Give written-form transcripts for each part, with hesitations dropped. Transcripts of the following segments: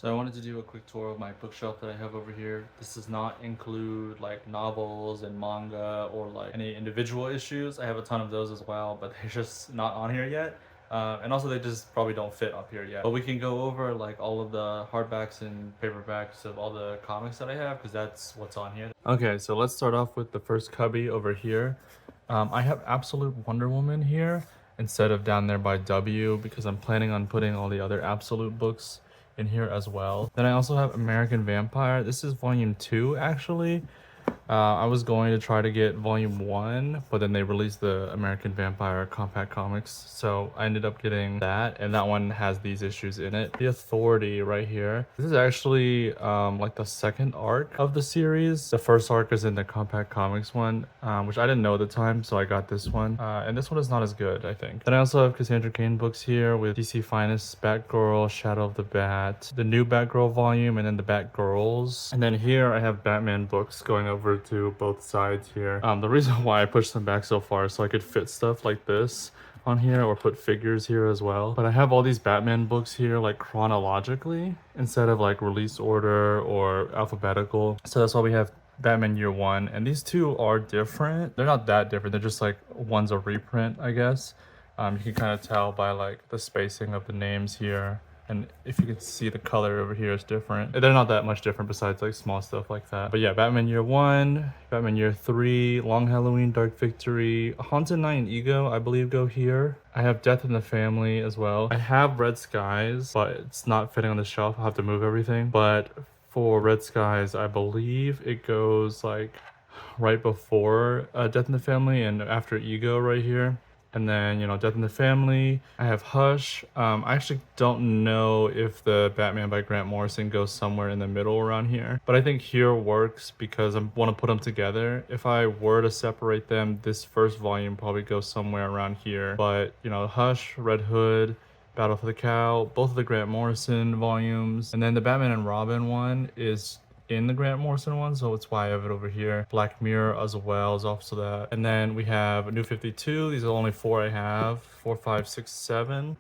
So I wanted to do a quick tour of my bookshelf that I have over here. This does not include like novels and manga or like any individual issues. I have a ton of those as well, but they're just not on here yet. And also they just probably don't fit up here yet. But we can go over like all of the hardbacks and paperbacks of all the comics that I have because that's what's on here. Okay, so let's start off with the first cubby over here. I have Absolute Wonder Woman here instead of down there by W because I'm planning on putting all the other Absolute books in here as well. Then I also have American Vampire. This is volume 2 actually. I was going to try to get volume 1, but then they released the American Vampire compact comics, so I ended up getting that, and that one has these issues in it. The Authority right here. This is actually like the second arc of the series. The first arc is in the compact comics one, which I didn't know at the time, so I got this one. And this one is not as good, I think. Then I also have Cassandra Cain books here with DC Finest, Batgirl, Shadow of the Bat, the new Batgirl volume, and then the Batgirls. And then here I have Batman books going over to both sides here. The reason why I pushed them back so far is so I could fit stuff like this on here or put figures here as well. But I have all these Batman books here like chronologically instead of like release order or alphabetical. So that's why we have Batman Year One, and these two are different. They're not that different. They're just like one's a reprint, I guess. You can kind of tell by like the spacing of the names here. And if you can see the color over here is different. They're not that much different besides like small stuff like that. But yeah, Batman Year 1, Batman Year 3, Long Halloween, Dark Victory, Haunted Night and Ego, I believe go here. I have Death in the Family as well. I have Red Skies, but it's not fitting on the shelf. I'll have to move everything. But for Red Skies, I believe it goes like right before Death in the Family and after Ego right here. And then, you know, Death in the Family. I have Hush. I actually don't know if the Batman by Grant Morrison goes somewhere in the middle around here. But I think here works because I want to put them together. If I were to separate them, this first volume probably goes somewhere around here. But, you know, Hush, Red Hood, Battle for the Cow, both of the Grant Morrison volumes. And then the Batman and Robin one is in the Grant Morrison one, so it's why I have it over here. Black Mirror as well is also that. And then we have New 52. These are only 4 I have. 4, 5, 6, 7.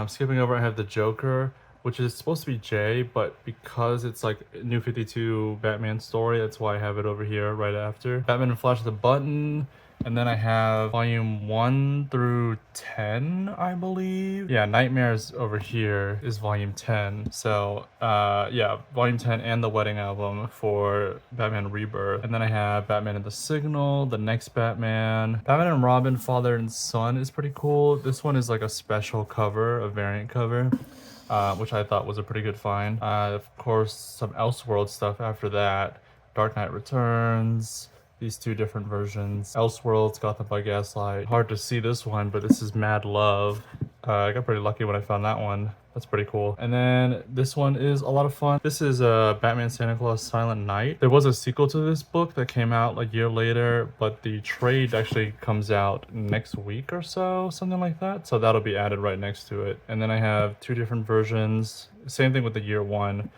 Skipping over, I have the Joker, which is supposed to be J, but because it's like New 52 Batman story, that's why I have it over here right after. Batman and Flash the Button. And then I have volume 1 through 10, I believe. Yeah, Nightmares over here is volume 10. So, yeah, volume 10 and the Wedding album for Batman Rebirth. And then I have Batman and the Signal, the next Batman. Batman and Robin, Father and Son is pretty cool. This one is like a special cover, a variant cover. Which I thought was a pretty good find. Of course, some Elseworld stuff after that. Dark Knight Returns. These two different versions. Elseworlds, Gotham by Gaslight. Hard to see this one, but this is Mad Love. I got pretty lucky when I found that one. That's pretty cool. And then this one is a lot of fun. This is Batman Santa Claus Silent Night. There was a sequel to this book that came out a year later, but the trade actually comes out next week or so, something like that. So that'll be added right next to it. And then I have 2 different versions. Same thing with the year 1.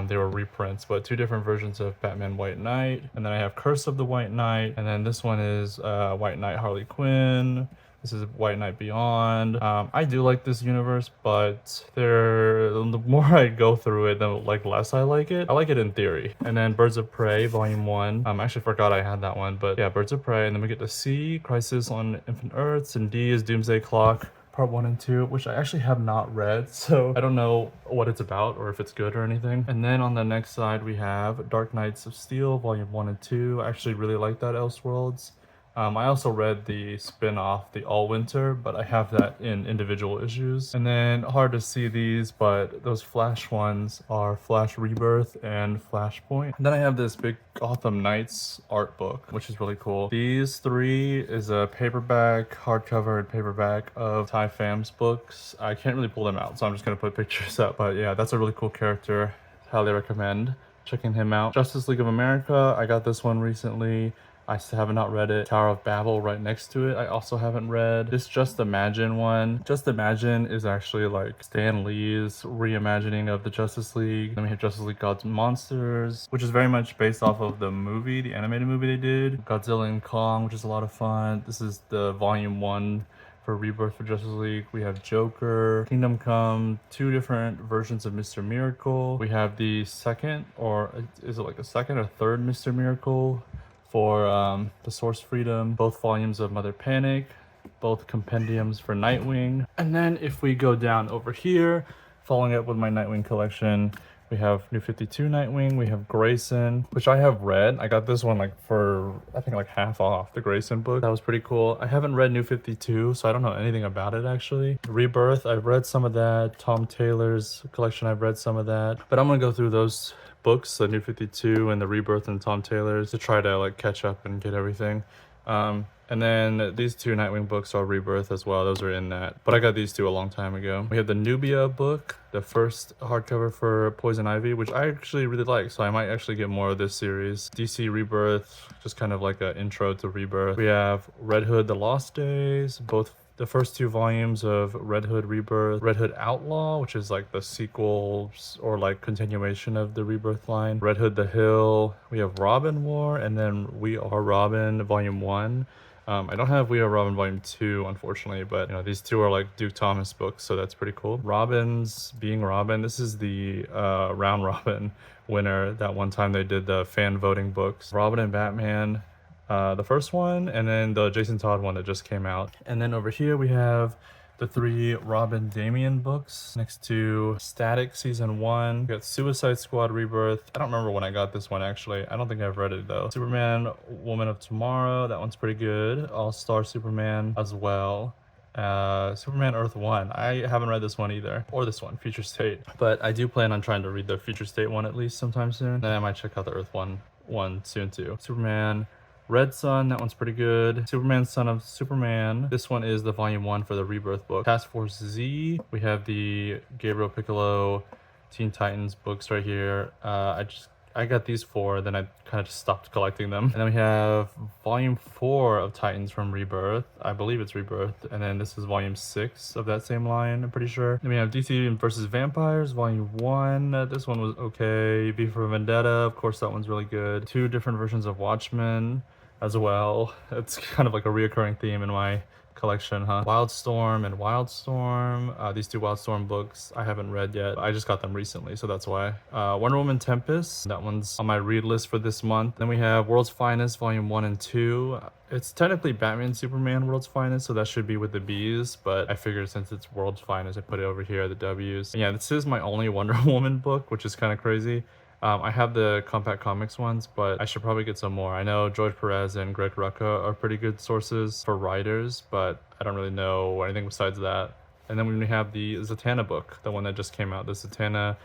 They were reprints, but 2 different versions of Batman White Knight. And then I have Curse of the White Knight. And then this one is White Knight Harley Quinn. This is White Knight Beyond. I do like this universe, but the more I go through it, the less I like it. I like it in theory. And then Birds of Prey, Volume 1. I actually forgot I had that one, but yeah, Birds of Prey. And then we get to C, Crisis on Infinite Earths, and D is Doomsday Clock. Part 1 and 2, which I actually have not read, so I don't know what it's about or if it's good or anything. And then on the next side we have Dark Knights of Steel, Volume 1 and 2. I actually really like that Elseworlds. I also read the spin-off, the All Winter, but I have that in individual issues. And then hard to see these, but those Flash ones are Flash Rebirth and Flashpoint. And then I have this big Gotham Knights art book, which is really cool. These 3 is a paperback, hardcover, and paperback of Ty Pham's books. I can't really pull them out, so I'm just gonna put pictures up. But yeah, that's a really cool character. Highly recommend checking him out. Justice League of America, I got this one recently. I still have not read it. Tower of Babel right next to it, I also haven't read. This Just Imagine one. Just Imagine is actually like Stan Lee's reimagining of the Justice League. Then we have Justice League Gods and Monsters, which is very much based off of the movie, the animated movie they did. Godzilla and Kong, which is a lot of fun. This is the volume 1 for Rebirth for Justice League. We have Joker, Kingdom Come, 2 different versions of Mr. Miracle. We have the second, or is it like a second or third Mr. Miracle for the Source Freedom, both volumes of Mother Panic, both compendiums for Nightwing. And then if we go down over here, following up with my Nightwing collection, we have New 52 Nightwing, we have Grayson, which I have read. I got this one like for, I think like half off, the Grayson book. That was pretty cool. I haven't read New 52, so I don't know anything about it actually. Rebirth, I've read some of that. Tom Taylor's collection, I've read some of that. But I'm gonna go through those books, the New 52 and the Rebirth and Tom Taylor's, to try to like catch up and get everything. And then these 2 Nightwing books are Rebirth as well. Those are in that. But I got these 2 a long time ago. We have the Nubia book, the first hardcover for Poison Ivy, which I actually really like. So I might actually get more of this series. DC Rebirth, just kind of like an intro to Rebirth. We have Red Hood, The Lost Days, both the first 2 volumes of Red Hood Rebirth, Red Hood Outlaw, which is like the sequels or like continuation of the Rebirth line, Red Hood The Hill. We have Robin War, and then We Are Robin Volume 1. I don't have We Are Robin Volume 2, unfortunately, but you know, these 2 are like Duke Thomas books, so that's pretty cool. Robin's Being Robin. This is the Round Robin winner. That one time they did the fan voting books. Robin and Batman, the first one, and then the Jason Todd one that just came out. And then over here we have the 3 Robin Damian books next to Static Season 1. We got Suicide Squad Rebirth. I don't remember when I got this one actually. I don't think I've read it though. Superman Woman of Tomorrow. That one's pretty good. All-Star Superman as well. Superman Earth 1. I haven't read this one either. Or this one, Future State. But I do plan on trying to read the Future State one at least sometime soon. Then I might check out the Earth 1 soon too. Superman Red Sun, that one's pretty good. Superman Son of Superman. This one is the Volume 1 for the Rebirth book. Task Force Z. We have the Gabriel Piccolo Teen Titans books right here. I got these 4, then I kind of just stopped collecting them. And then we have Volume 4 of Titans from Rebirth. I believe it's Rebirth. And then this is Volume 6 of that same line, I'm pretty sure. Then we have DC versus Vampires, Volume 1. This one was okay. V for Vendetta, of course that one's really good. 2 different versions of Watchmen as well. It's kind of like a reoccurring theme in my collection, huh? Wildstorm and Wildstorm. These 2 Wildstorm books I haven't read yet. I just got them recently, so that's why. Wonder Woman Tempest. That one's on my read list for this month. Then we have World's Finest Volume 1 and 2. It's technically Batman Superman World's Finest, so that should be with the B's, but I figured since it's World's Finest, I put it over here, the W's. And yeah, this is my only Wonder Woman book, which is kind of crazy. I have the Compact Comics ones, but I should probably get some more. I know George Perez and Greg Rucka are pretty good sources for writers, but I don't really know anything besides that. And then we have the Zatanna book, the one that just came out, the Zatanna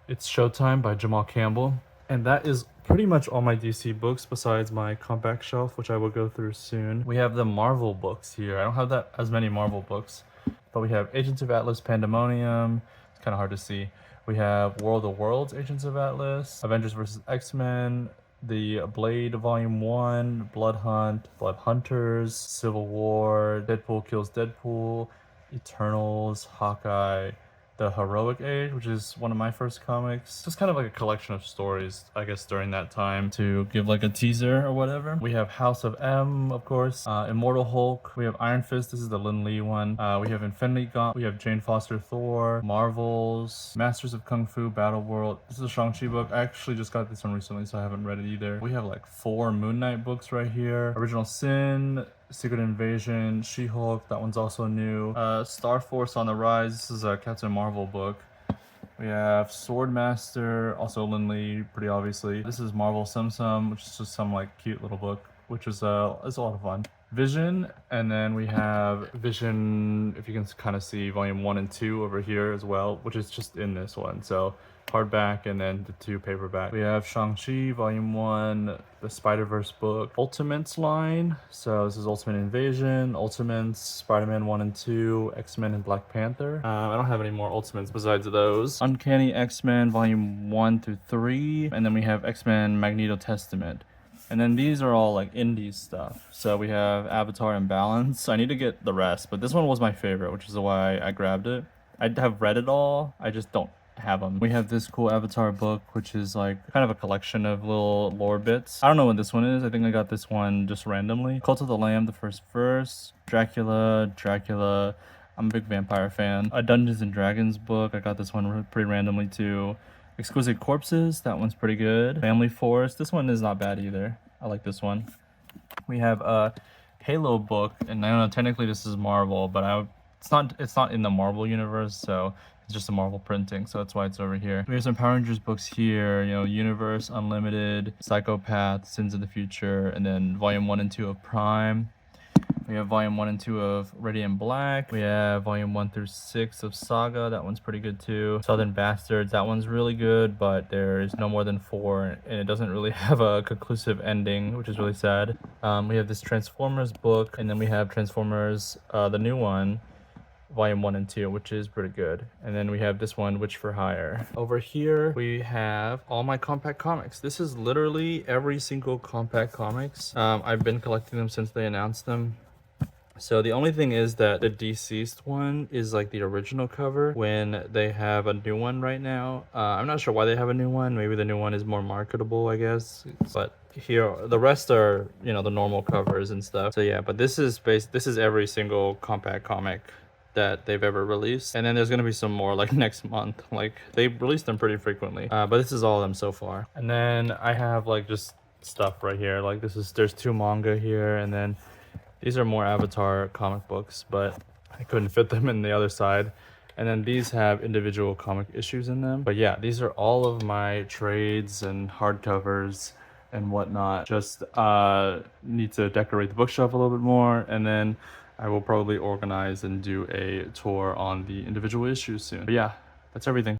It's Showtime by Jamal Campbell. And that is pretty much all my DC books besides my compact shelf, which I will go through soon. We have the Marvel books here. I don't have that as many Marvel books, but we have Agents of Atlas Pandemonium. It's kind of hard to see. We have World of Worlds, Agents of Atlas, Avengers vs. X-Men, the Blade Volume 1, Blood Hunt, Blood Hunters, Civil War, Deadpool Kills Deadpool, Eternals, Hawkeye, The Heroic Age, which is one of my first comics. Just kind of like a collection of stories, I guess, during that time to give like a teaser or whatever. We have House of M, of course, Immortal Hulk. We have Iron Fist. This is the Lin Lee one. We have Infinity Gauntlet. We have Jane Foster Thor, Marvels, Masters of Kung Fu Battle World. This is a Shang-Chi book. I actually just got this one recently, so I haven't read it either. We have like 4 Moon Knight books right here. Original Sin, Secret Invasion, She-Hulk, that one's also new. Star Force on the Rise, this is a Captain Marvel book. We have Swordmaster, also Lin Lee, pretty obviously. This is Marvel Sum Sum, which is just some like cute little book, which is a lot of fun. Vision, and then we have Vision, if you can kind of see, Volume 1 and 2 over here as well, which is just in this one. So hardback and then the 2 paperback. We have Shang-Chi Volume 1, the Spider-Verse book, Ultimates line. So this is Ultimate Invasion, Ultimates, Spider-Man 1 and 2, X-Men and Black Panther. I don't have any more Ultimates besides those. Uncanny X-Men Volume 1 through 3, and then we have X-Men Magneto Testament. And then these are all like indie stuff. So we have Avatar and Balance. I need to get the rest, but this one was my favorite, which is why I grabbed it. I have read it all. I just don't have them. We have this cool Avatar book, which is like kind of a collection of little lore bits. I don't know what this one is. I think I got this one just randomly. Cult of the Lamb, the first verse. Dracula. I'm a big vampire fan. A Dungeons and Dragons book. I got this one pretty randomly too. Exquisite Corpses. That one's pretty good. Family Forest. This one is not bad either. I like this one. We have a Halo book, and I don't know, technically this is Marvel, but it's not in the Marvel universe, so it's just a Marvel printing, so that's why it's over here. We have some Power Rangers books here, you know, Universe, Unlimited, Psychopath, Sins of the Future, and then Volume 1 and 2 of Prime. We have Volume 1 and 2 of Radiant Black. We have Volume 1 through 6 of Saga. That one's pretty good too. Southern Bastards. That one's really good, but there's no more than 4, and it doesn't really have a conclusive ending, which is really sad. We have this Transformers book, and then we have Transformers, the new one, Volume 1 and 2, which is pretty good. And then we have this one, Witch for Hire. Over here, we have all my compact comics. This is literally every single compact comics. I've been collecting them since they announced them. So the only thing is that the Deceased one is like the original cover when they have a new one right now. I'm not sure why they have a new one. Maybe the new one is more marketable, I guess. But here, the rest are, you know, the normal covers and stuff. So yeah, but this is every single compact comic that they've ever released, and then there's gonna be some more like next month. Like they release them pretty frequently, but this is all of them so far. And then I have like just stuff right here. Like there's 2 manga here, and then these are more Avatar comic books, but I couldn't fit them in the other side. And then these have individual comic issues in them. But yeah, these are all of my trades and hardcovers and whatnot. Just need to decorate the bookshelf a little bit more, and then I will probably organize and do a tour on the individual issues soon. But yeah, that's everything.